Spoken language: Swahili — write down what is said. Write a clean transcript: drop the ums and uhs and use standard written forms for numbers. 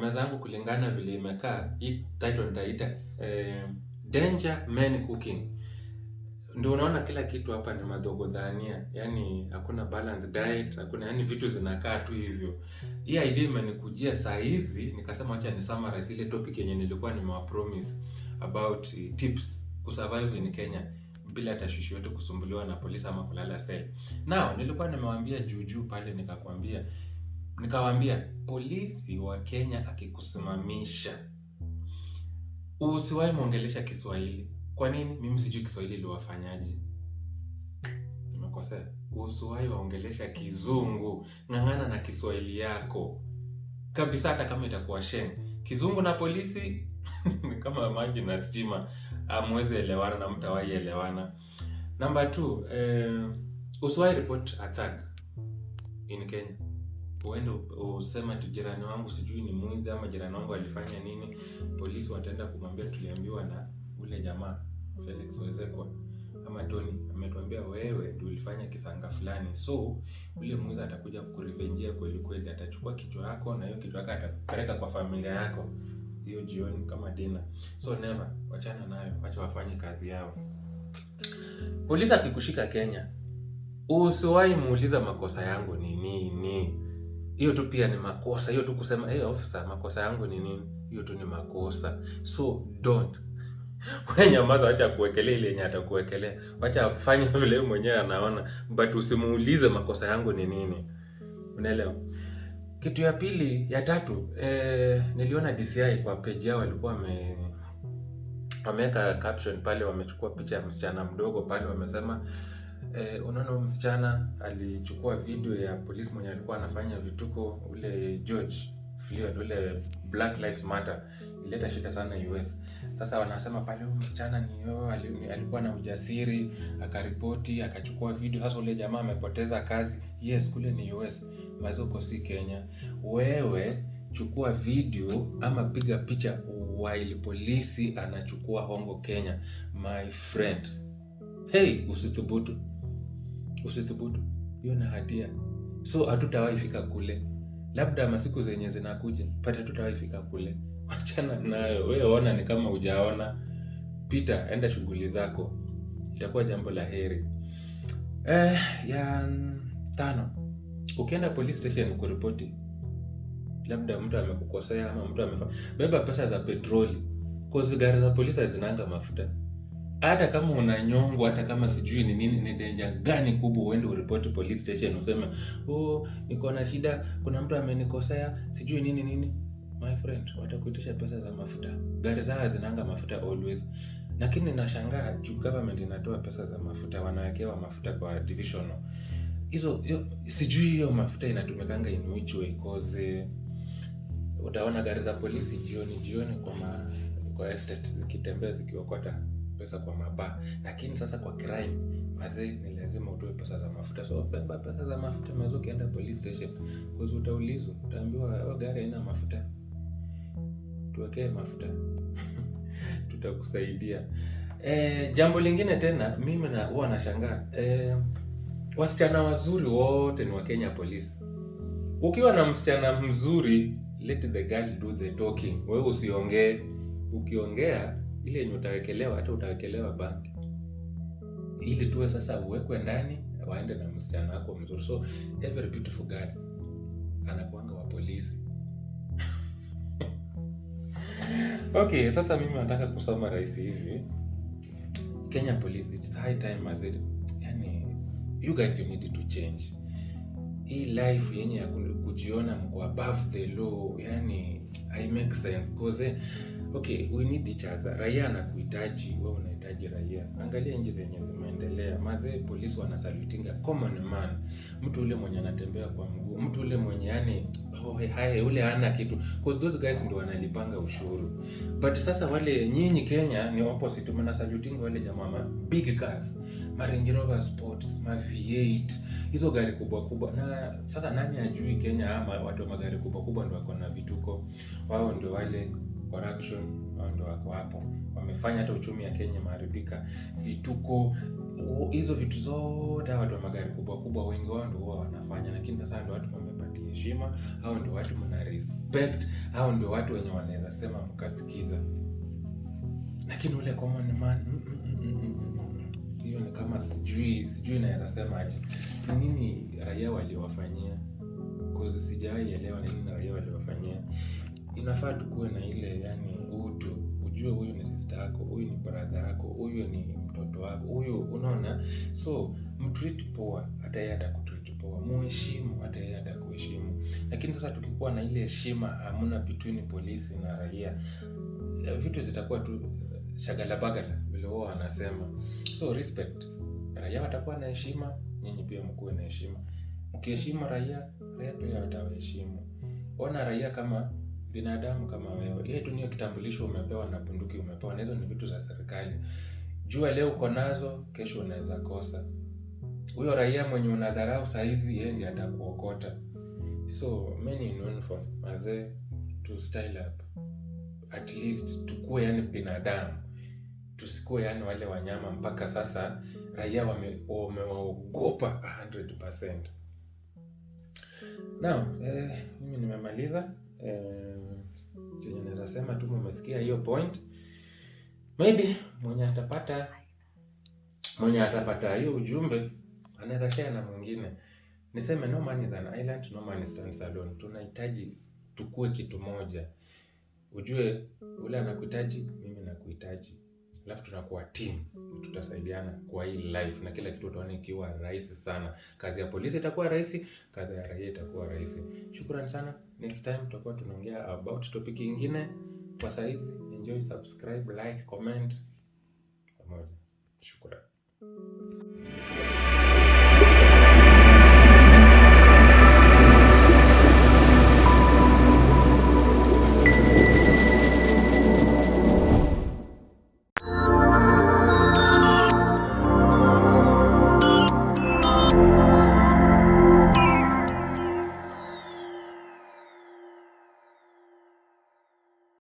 meza yangu kulingana vile imekaa, hii title nitaita Danger Men Cooking. Ndio unaona kila kitu hapa ni madhogodhania. Yaani hakuna balanced diet, hakuna, yani vitu zinakaa tu hivyo. Hii idea imenikujia saa hizi, nikasema acha ni summarize ile topic yenye nilikuwa nimewapromise about tips kusurvive in Kenya bila tashwishi yote, kusumbuliwa na polisi ama kulala cell. Now, nilikuwa nimewaambia juu pale, nikawaambia polisi wa Kenya akikusimamisha, usiwahi muongelesha Kiswahili. Kwa nini? Mimi sijui Kiswahili liwafanyaje. Nimekosea? Usiwahi waongelesha Kizungu, ng'ang'ana na Kiswahili yako kabisa, hata kama itakuwa sheng. Kizungu na polisi ni kama maji na stima, amweze elewana na mtawahi elewana. Number 2, usiwahi report a thug in Kenya. Uende usema tu jirani wangu sijui ni mwizi ama jirani wangu alifanya nini, polisi wataenda kumwambia tuliambiwa na ule jamaa Felix Wezekwa ama Tony ametuambia wewe ndio ulifanya kisanga fulani, so ule mwizi atakuja kukurevenjia kweli kweli, atachukua kichwa yako na hiyo kichwa yako atapeleka kwa familia yako hiyo jioni kama dinner. So never, wachana nayo, acha wafanye kazi yao. Polisi akikushika Kenya, usiwahi muuliza makosa yangu ni nini. Hiyo tu pia ni makosa. Hiyo tu kusema officer, makosa yangu ni nini, hiyo tu ni makosa. So don't. Wewe nyamaza, acha kuwekelea ile yenye atakuwekelea. Acha afanye vile yeye mwenyewe anaona, but usimuulize makosa yangu ni nini. Unaelewa? Kitu ya pili, ya tatu, niliona DCI kwa page yao walikuwa wameweka caption pale, wamechukua picha ya msichana mdogo pale, wamesema unaona msichana alichukua video ya polisi mwenye alikuwa anafanya vituko, ule George Floyd, ule Black Lives Matter, ileta shida sana US. Sasa wanasema pale msichana ni alikuwa na ujasiri, akaripoti, akachukua video. Sasa ule jamaa amepoteza kazi. Yes, kule ni US, mazoko si Kenya. Wewe chukua video ama piga picha while polisi anachukua hongo Kenya, my friend. Hey, usithubutu. Hiyo na hatia. So hatutawahi fika kule. Labda masiku zenye zinakuja, but hatutawahi fika kule. Wachana nayo. Wewe ona ni kama hujaona. Pita, enda shughuli zako. Itakuwa jambo la heri. Ya 5. Ukienda police station kuripoti, labda mtu amekukosea ama mtu beba pesa za petroli. Cause gari za polisi zinanga mafuta. Hata kama unanyongwa, hata kama sijui ni nini, ni danger gani kubwa uende uripoti police station useme, niko na shida, kuna mtu amenikosea, sijui nini. My friend, watakuitisha pesa za mafuta. Gari zao zinanga mafuta always. Lakini nashangaa juu government inatoa pesa za mafuta, wanawekewa mafuta kwa divisional. Sijui hiyo mafuta inatumikanga in which way, cause utaona gari za polisi jioni kwa estate zikitembea zikiokota pesa kwa mabaa. Lakini sasa kwa crime mazee ni lazima utoe pesa za mafuta. So beba pesa za mafuta mazo ukienda police station, cause utaulizwa, utaambiwa gari haina mafuta, tuwekee mafuta. Tutakusaidia. Jambo lingine tena, mimi huwa nashangaa, wasichana wazuri wote ni wa Kenya polisi. Ukiwa na msichana mzuri, let the girl do the talking. Wewe usiongee. Ukiongea ile yenye utawekelewa, hata utawekelewa bank. Ili tuwe sasa uwekwe ndani, waende na msichana wako mzuri. So every beautiful girl anakuanga wa polisi. Okay, sasa mimi nataka kusoma rais hivi. Kenya police, it's high time as it. Yani you guys, you need to change. Hii life yenye ya kujiona mko above the law, yani I make sense, cause okay, we need each other. Raia anakuhitaji, wewe unahitaji raia. Angalia nchi zenye zimeendelea, mazee polisi wanasalutinga common man. Mtu ule mwenye anatembea kwa mguu, mtu ule mwenye yani ule hana kitu, cause those guys ndio wanalipanga ushuru. But sasa wale nyinyi Kenya ni opposite, mnasalutinga wale jamaa big cars, Range Rover Sports, V8, hizo gari kubwa. Na sasa nani ajui Kenya ama watu wa magari kubwa ndio wako na vituko. Wao ndio wale corruption, ndio wako hapo. Wamefanya hata uchumi ya Kenya maharibika. Vituko, hizo vitu zote watu wa magari kubwa wengi wao ndio wanafanya, lakini sasa ndio watu wamepatia heshima, hao ndio watu mna respect, hao ndio watu wenye wanaweza sema mkasikiza. Lakini ule common man hiyo ni kama sijui naweza sema aje. Ni nini raia waliwafanyia? Cause sijawahi elewa ni nini raia waliwafanyia. Inafaa tukue na ile yani utu. Ujue huyu ni sister yako, huyu ni brother yako, huyu ni mtoto wako, huyu unaona. So mtreat poa, hata yeye atakutreat poa. Muheshimu, hata yeye atakuheshimu. Lakini sasa tukikuwa na ile heshima hamna between polisi na raia, vitu zitakuwa tu shagala bagala vile wao wanasema. So respect. Raia watakuwa na heshima, nyinyi pia mkuwe na heshima. Mkiheshimu raia, raia pia watawaheshimu. Ona raia kama binadamu kama wewe. Yeye tu ni kitambulisho umepewa na bunduki umepewa, na hizo ni vitu za serikali. Jua leo uko nazo, kesho unaweza kosa. Huyo raia mwenye unadharau saa hizi yeye ndiye atakuokota. So many known for mazee to style up. At least tukue yani binadamu. Tusikuwe yani wale wanyama mpaka sasa raia wamewaogopa 100%. Now, mimi nimemaliza. Chenye naweza sema tu mmesikia hiyo point. Maybe mwenye atapata hiyo ujumbe anaweza share na mwingine. Niseme no man is an island, no man stands alone. Tunahitaji tukue kitu moja. Ujue ule anakuhitaji, mimi nakuhitaji. Alafu tunakuwa team, tutasaidiana kwa hii life na kila kitu utaona ikiwa rahisi sana. Kazi ya polisi itakuwa rahisi, kazi ya raia itakuwa rahisi. Shukrani sana. Next time tutakuwa tunaongea about topic nyingine. Kwa saizi, enjoy, subscribe, like, comment pamoja. Shukrani.